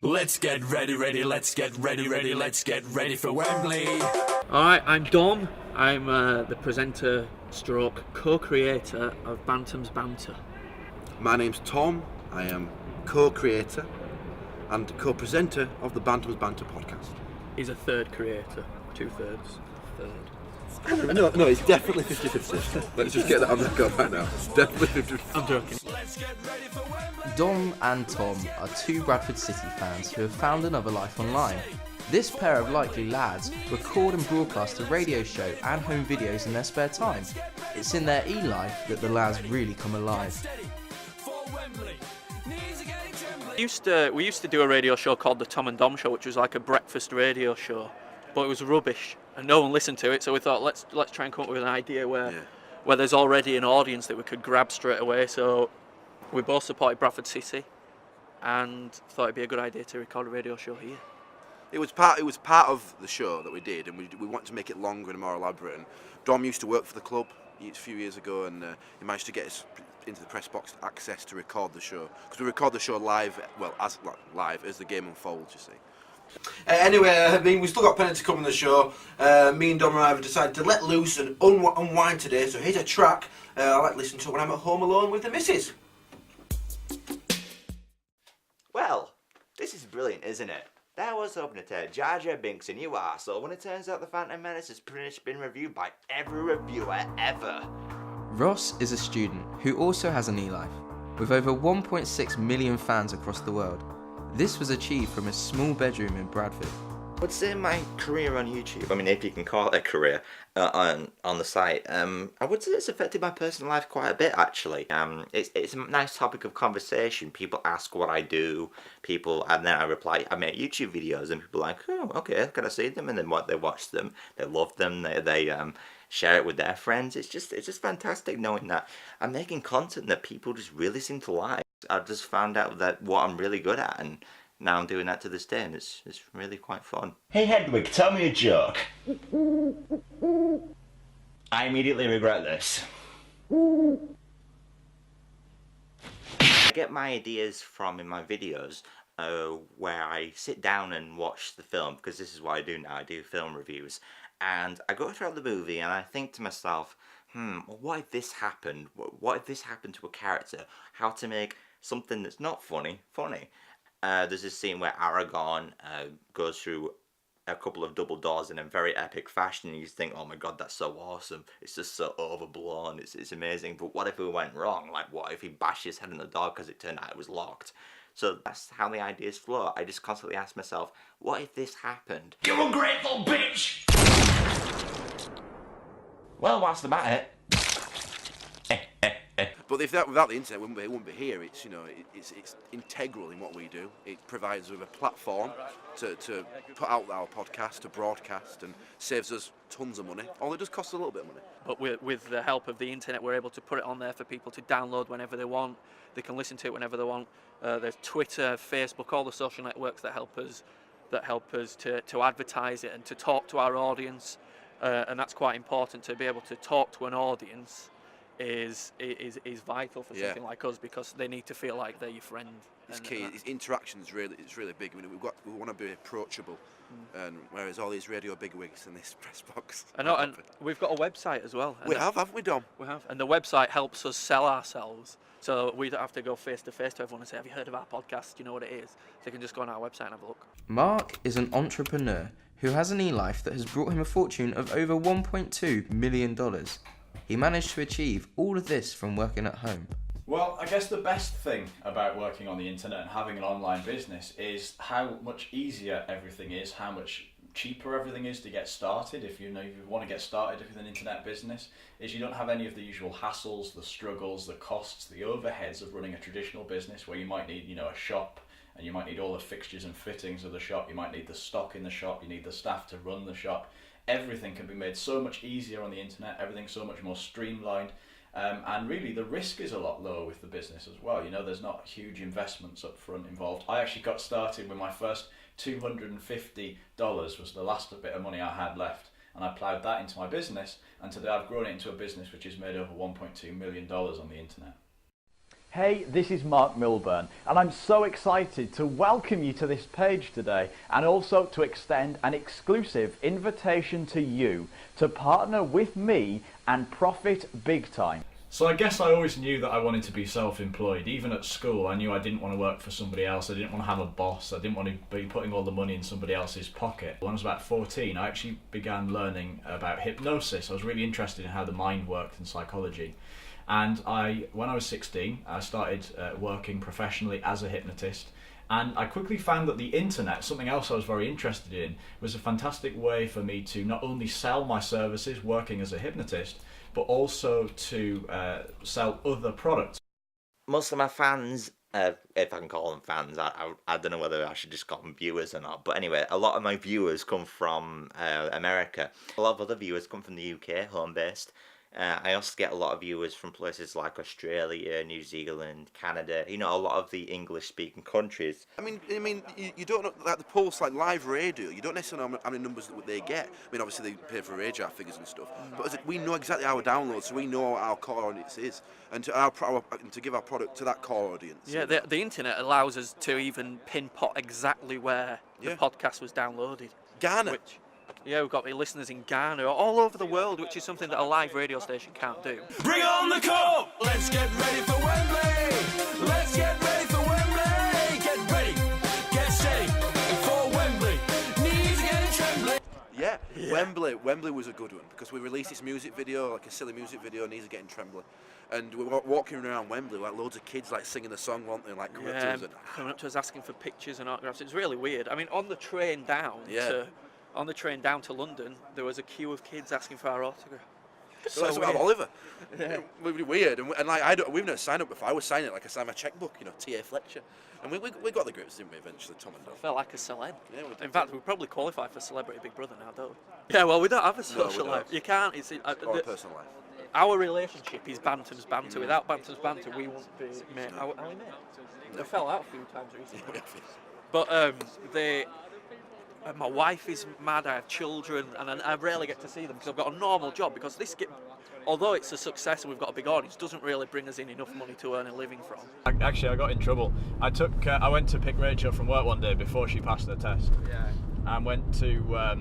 Let's get ready, let's get ready, let's get ready for Wembley. Alright, I'm Dom. I'm the presenter stroke co-creator of Bantam's Banter. My name's Tom. I am co-creator and co-presenter of the Bantam's Banter podcast. He's a third creator, 2/3, third. No, it's definitely 50-50. Let's just get that on record right now. It's definitely 50-50. I'm joking. Let's get ready for Wembley. Dom and Tom are two Bradford City fans who have found another life online. This pair of likely lads record and broadcast a radio show and home videos in their spare time. It's in their e-life that the lads really come alive. Steady for Wembley. Knees are getting trembling. We used to do a radio show called The Tom and Dom Show, which was like a breakfast radio show, but it was rubbish and no one listened to it, so we thought let's try and come up with an idea where there's already an audience that we could grab straight away. So we both supported Bradford City and thought it'd be a good idea to record a radio show here. It was part of the show that we did, and we wanted to make it longer and more elaborate. And Dom used to work for the club a few years ago, and he managed to get us into the press box access to record the show, because we record the show live, as the game unfolds, you see. Anyway, I mean, we still got plenty to come on the show. Me and Dom and I have decided to let loose and unwind today, so here's a track I like to listen to when I'm at home alone with the missus. Well, this is brilliant, isn't it? That was hoping to tell Jar Jar Binks a new arsehole when it turns out the Phantom Menace has pretty much been reviewed by every reviewer ever. Ross is a student who also has an e-life, with over 1.6 million fans across the world. This was achieved from a small bedroom in Bradford. I would say my career on YouTube, I mean if you can call it a career, on the site, I would say it's affected my personal life quite a bit actually. It's a nice topic of conversation. People ask what I do, and then I reply, I make YouTube videos, and people are like, oh, okay, can I see them? And then they watch them, they love them, they share it with their friends. It's just fantastic knowing that I'm making content that people just really seem to like. I just found out that what I'm really good at, and now I'm doing that to this day, and it's really quite fun. Hey Hedwig, tell me a joke. I immediately regret this. I get my ideas from in my videos where I sit down and watch the film, because this is what I do now, I do film reviews. And I go throughout the movie and I think to myself, what if this happened? What if this happened to a character? How to make something that's not funny, funny. There's this scene where Aragorn goes through a couple of double doors in a very epic fashion, and you think, oh my god, that's so awesome. It's just so overblown, it's amazing. But what if it went wrong? Like, what if he bashed his head on the door because it turned out it was locked? So that's how the ideas flow. I just constantly ask myself, what if this happened? You ungrateful bitch! Well, what's the matter? But without the internet, it wouldn't be here. It's it's integral in what we do. It provides us with a platform to put out our podcast, to broadcast, and saves us tons of money. All it does cost a little bit of money. But with the help of the internet, we're able to put it on there for people to download whenever they want. They can listen to it whenever they want. There's Twitter, Facebook, all the social networks that help us to advertise it and to talk to our audience. And that's quite important, to be able to talk to an audience is vital for something like us, because they need to feel like they're your friend. It's key. Interaction is really big. I mean, we want to be approachable, and whereas all these radio bigwigs in this press box. I know, and we've got a website as well. We have, haven't we, Dom? We have, and the website helps us sell ourselves, so we don't have to go face to face to everyone and say, "Have you heard of our podcast? Do you know what it is?" They can just go on our website and have a look. Mark is an entrepreneur who has an e-life that has brought him a fortune of over $1.2 million. He managed to achieve all of this from working at home. Well, I guess the best thing about working on the internet and having an online business is how much easier everything is, how much cheaper everything is to get started. If you want to get started with an internet business, is you don't have any of the usual hassles, the struggles, the costs, the overheads of running a traditional business, where you might need, a shop, and you might need all the fixtures and fittings of the shop, you might need the stock in the shop, you need the staff to run the shop. Everything can be made so much easier on the internet, everything's so much more streamlined, and really the risk is a lot lower with the business as well. There's not huge investments up front involved. I actually got started with my first $250 was the last bit of money I had left, and I ploughed that into my business, and today I've grown it into a business which has made over $1.2 million on the internet. Hey, this is Mark Milburn, and I'm so excited to welcome you to this page today, and also to extend an exclusive invitation to you to partner with me and profit big time. So I guess I always knew that I wanted to be self-employed. Even at school, I knew I didn't want to work for somebody else. I didn't want to have a boss. I didn't want to be putting all the money in somebody else's pocket. When I was about 14, I actually began learning about hypnosis. I was really interested in how the mind worked and psychology. And when I was 16, I started working professionally as a hypnotist. And I quickly found that the internet, something else I was very interested in, was a fantastic way for me to not only sell my services working as a hypnotist, but also to sell other products. Most of my fans, if I can call them fans, I don't know whether I should just call them viewers or not, but anyway, a lot of my viewers come from America. A lot of other viewers come from the UK, home-based. I also get a lot of viewers from places like Australia, New Zealand, Canada, you know, a lot of the English-speaking countries. I mean, you don't know, like the Pulse, like live radio, you don't necessarily know how many numbers that they get. I mean, obviously they pay for radio figures and stuff, but we know exactly our downloads, so we know what our core audience is, and to give our product to that core audience. Yeah, the internet allows us to even pinpoint exactly where the podcast was downloaded. Ghana. Yeah, we've got listeners in Ghana, all over the world, which is something that a live radio station can't do. Bring on the coat! Let's get ready for Wembley! Let's get ready for Wembley! Get ready, get steady for Wembley. Knees getting trembling. Yeah, Wembley was a good one because we released this music video, like a silly music video, Knees Are Getting Trembling. And we were walking around Wembley, like loads of kids like singing the song, weren't they? Like coming up to us. Coming up to us asking for pictures and autographs. It's really weird. I mean, on the train down to London, there was a queue of kids asking for our autograph. So that's about Oliver. Yeah. Really weird. And like we've never signed up before. I was signing it like I signed my checkbook, you know, T.A. Fletcher. And we got the grips, didn't we, eventually, Tom and Dom? Felt like a celeb. Yeah, we did. In fact, we probably qualify for Celebrity Big Brother now, don't we? Yeah, well, we don't have a social life. You can't. It's or a personal life. Our relationship is Bantam's banter. Without Bantam's banter, we wouldn't be mate. Are we mate? We fell out a few times recently. But my wife is mad, I have children, and I rarely get to see them because I've got a normal job, because although it's a success and we've got a big audience, doesn't really bring us in enough money to earn a living from. Actually, I got in trouble. I went to pick Rachel from work one day before she passed her test. Yeah. And went to, I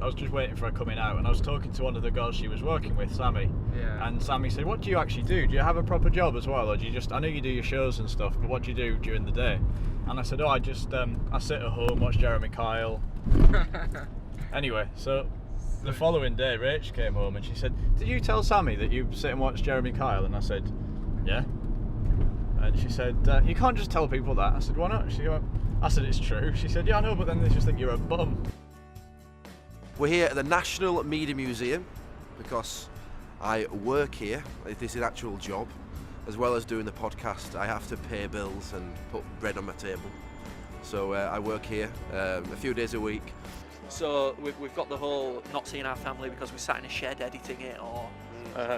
was just waiting for her coming out, and I was talking to one of the girls she was working with, Sammy. Yeah. And Sammy said, "What do you actually do? Do you have a proper job as well, or do you just, I know you do your shows and stuff, but what do you do during the day?" And I said, "Oh, I just, I sit at home, watch Jeremy Kyle." Anyway, so the following day, Rach came home and she said, "Did you tell Sammy that you sit and watch Jeremy Kyle?" And I said, "Yeah." And she said, "You can't just tell people that." I said, "Why not?" I said, "It's true." She said, "Yeah, I know, but then they just think you're a bum." We're here at the National Media Museum because I work here. This is an actual job. As well as doing the podcast, I have to pay bills and put bread on my table. So I work here a few days a week. So we've got the whole not seeing our family because we sat in a shed editing it, or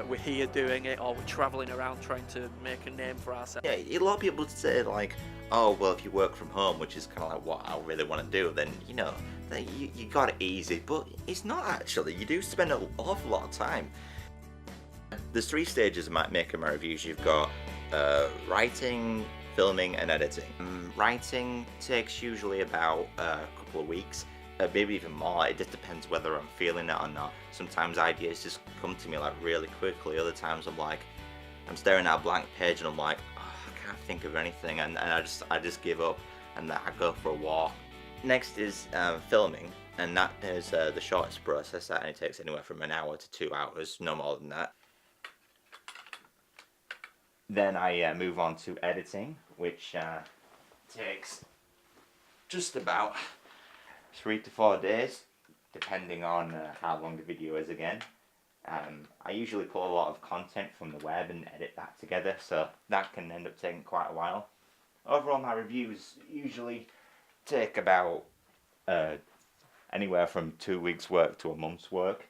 we're here doing it, or we're travelling around trying to make a name for ourselves. Yeah, a lot of people say like, "Oh, well, if you work from home," which is kind of like what I really want to do, then, you know, then you got it easy. But it's not actually. You do spend an awful lot of time. There's 3 stages of making my reviews. You've got writing, filming, and editing. Writing takes usually about a couple of weeks, maybe even more. It just depends whether I'm feeling it or not. Sometimes ideas just come to me like really quickly. Other times I'm staring at a blank page and I'm like, oh, I can't think of anything, and I just give up and I go for a walk. Next is filming, and that is the shortest process. That only takes anywhere from an hour to 2 hours, no more than that. Then I move on to editing, which takes just about 3 to 4 days, depending on how long the video is again. I usually pull a lot of content from the web and edit that together, so that can end up taking quite a while. Overall, my reviews usually take about anywhere from 2 weeks' work to a month's work.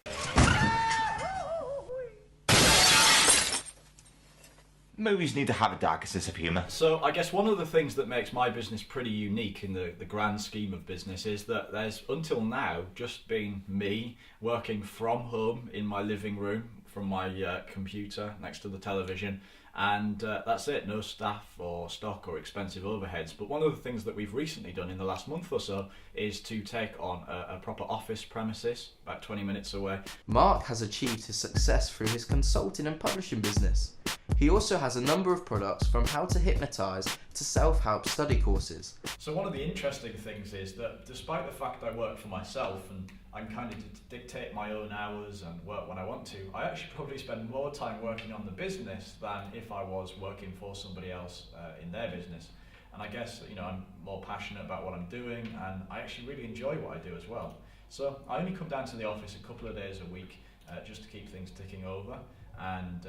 Movies need to have a darker sense of humour. So I guess one of the things that makes my business pretty unique in the grand scheme of business is that there's, until now, just been me working from home in my living room from my computer next to the television, and that's it. No staff or stock or expensive overheads. But one of the things that we've recently done in the last month or so is to take on a proper office premises about 20 minutes away. Mark has achieved his success through his consulting and publishing business. He also has a number of products, from how to hypnotise to self-help study courses. So one of the interesting things is that despite the fact I work for myself and I can kind of dictate my own hours and work when I want to, I actually probably spend more time working on the business than if I was working for somebody else in their business. And I guess, you know, I'm more passionate about what I'm doing, and I actually really enjoy what I do as well. So I only come down to the office a couple of days a week just to keep things ticking over. And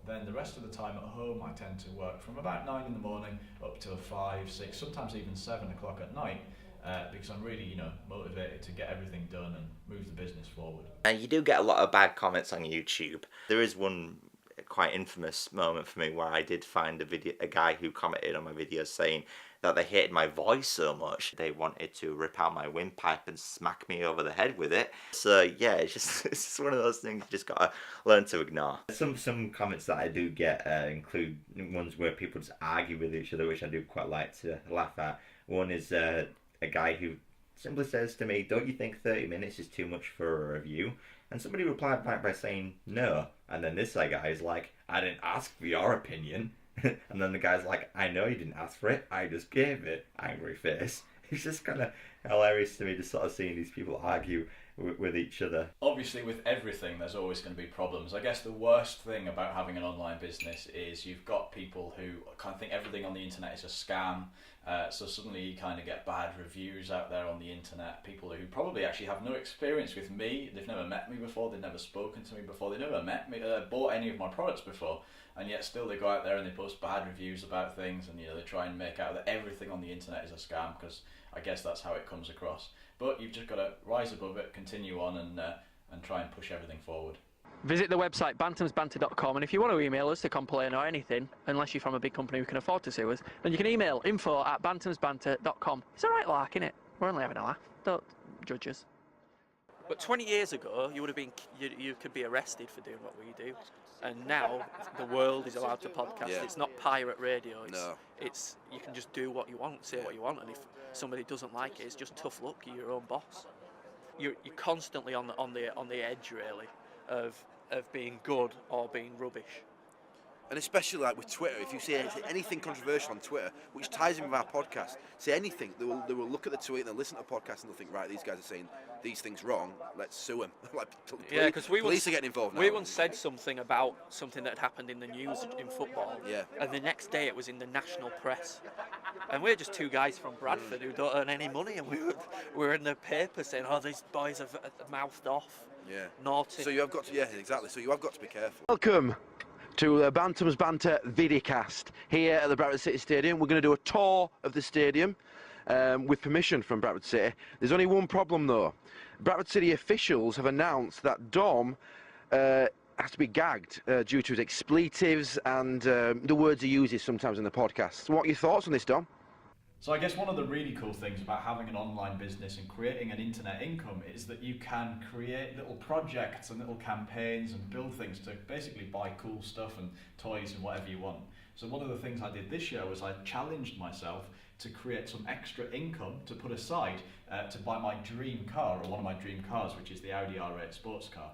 then the rest of the time at home I tend to work from about 9 in the morning up to 5, 6, sometimes even 7 o'clock at night, because I'm really, you know, motivated to get everything done and move the business forward. And you do get a lot of bad comments on YouTube. There is one quite infamous moment for me where I did find a guy who commented on my videos saying that they hated my voice so much they wanted to rip out my windpipe and smack me over the head with it. So yeah, it's just one of those things you just gotta learn to ignore. Some comments that I do get include ones where people just argue with each other, which I do quite like to laugh at. One is a guy who simply says to me, "Don't you think 30 minutes is too much for a review?" And somebody replied back by saying no. And then this guy is like, "I didn't ask for your opinion." And then the guy's like, "I know you didn't ask for it, I just gave it," angry face. It's just kind of hilarious to me, just sort of seeing these people argue with each other. Obviously with everything there's always going to be problems. I guess the worst thing about having an online business is you've got people who kind of think everything on the internet is a scam. So suddenly you kind of get bad reviews out there on the internet, people who probably actually have no experience with me, they've never met me before, they've never spoken to me before, they've never met me, bought any of my products before, and yet still they go out there and they post bad reviews about things, and you know, they try and make out that everything on the internet is a scam, because I guess that's how it comes across. But you've just got to rise above it, continue on, and try and push everything forward. Visit the website bantamsbanter.com, and if you want to email us to complain or anything, unless you're from a big company who can afford to sue us, then you can email info@bantamsbanter.com. It's alright lark, innit? We're only having a laugh. Don't judge us. But 20 years ago, you would have been, you could be arrested for doing what we do. And now the world is allowed to podcast. Yeah. It's not pirate radio. No. It's you can just do what you want, say what you want, and if somebody doesn't like it, it's just tough luck. You're your own boss. You're constantly on the edge, really, of being good or being rubbish. And especially like with Twitter, if you say anything controversial on Twitter, which ties in with our podcast, say anything, they will look at the tweet and they'll listen to the podcast and they'll think, right, these guys are saying these things wrong, let's sue them. Like, Yeah, because police are getting involved now. We once said something about something that had happened in the news in football, Yeah. and the next day it was in the national press. And we're just two guys from Bradford who don't earn any money, and we were in the paper saying, "Oh, these boys have mouthed off, Yeah. naughty." So you have got to, yeah, exactly. So you have got to be careful. Welcome to Bantam's Banter videocast here at the Bradford City Stadium. We're going to do a tour of the stadium with permission from Bradford City. There's only one problem though. Bradford City officials have announced that Dom has to be gagged due to his expletives and the words he uses sometimes in the podcast. So what are your thoughts on this, Dom? So I guess one of the really cool things about having an online business and creating an internet income is that you can create little projects and little campaigns and build things to basically buy cool stuff and toys and whatever you want. So one of the things I did this year was I challenged myself to create some extra income to put aside to buy my dream car, or one of my dream cars, which is the Audi R8 sports car.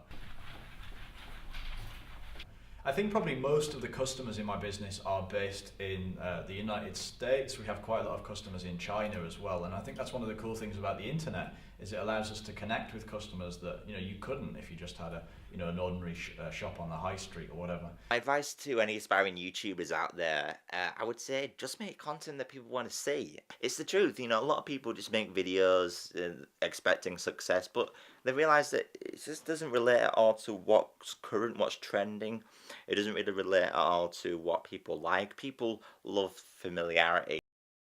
I think probably most of the customers in my business are based in the United States. We have quite a lot of customers in China as well, and I think that's one of the cool things about the internet, is it allows us to connect with customers that you couldn't if you just had an ordinary shop on the high street or whatever. My advice to any aspiring YouTubers out there, I would say just make content that people want to see. It's the truth, a lot of people just make videos expecting success, but they realise that it just doesn't relate at all to what's current, what's trending. It doesn't really relate at all to what people like. People love familiarity.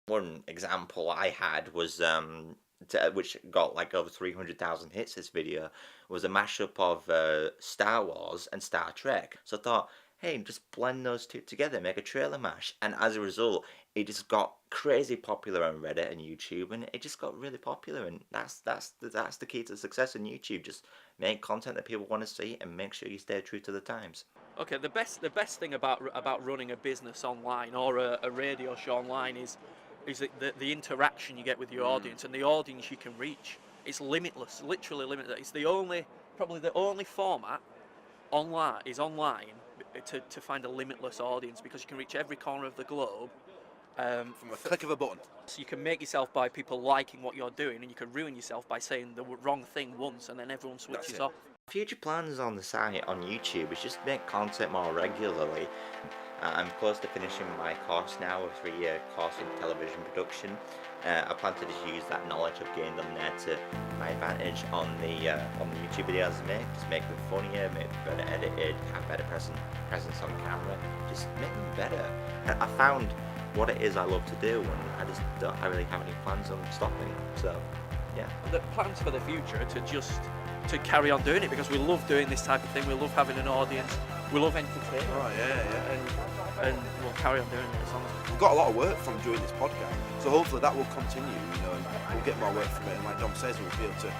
One example I had was which got like over 300,000 hits, this video, was a mashup of Star Wars and Star Trek. So I thought, hey, just blend those two together, make a trailer mash. And as a result, it just got crazy popular on Reddit and YouTube, and it just got really popular. And that's the key to success in YouTube. Just make content that people want to see, and make sure you stay true to the times. Okay, the best thing about running a business online or a radio show online is the interaction you get with your audience, and the audience you can reach. It's limitless, literally limitless. It's probably the only format online to find a limitless audience, because you can reach every corner of the globe From a click of a button. so you can make yourself by people liking what you're doing, and you can ruin yourself by saying the wrong thing once, and then everyone switches off. Future plans on the site on YouTube is just make content more regularly. I'm close to finishing my course now, a 3-year course in television production. I plan to just use that knowledge I've gained on there to my advantage on the YouTube videos I make. Just make them funnier, make them better edited, have better presence on camera. Just make them better. And I found what it is I love to do, and I just don't really have any plans on stopping. So, yeah. The plans for the future are to carry on doing it, because we love doing this type of thing. We love having an audience. We love entertaining. Oh yeah. And we'll carry on doing it as long as We've got a lot of work from doing this podcast, so hopefully that will continue. And we'll get more work from it. And like Dom says, we'll be able to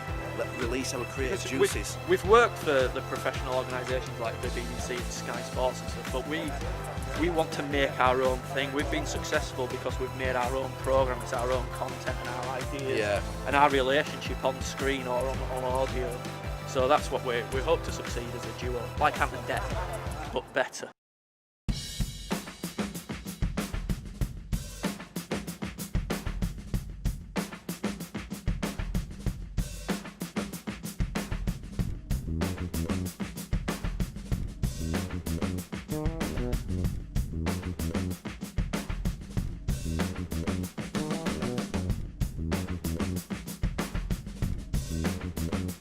release our creative juices. We've worked for the professional organisations like the BBC, the Sky Sports and stuff, but we want to make our own thing. We've been successful because we've made our own programmes, our own content and our ideas and our relationship on screen or on audio. So that's what we hope to succeed as a duo, like Ant and Dec, but better.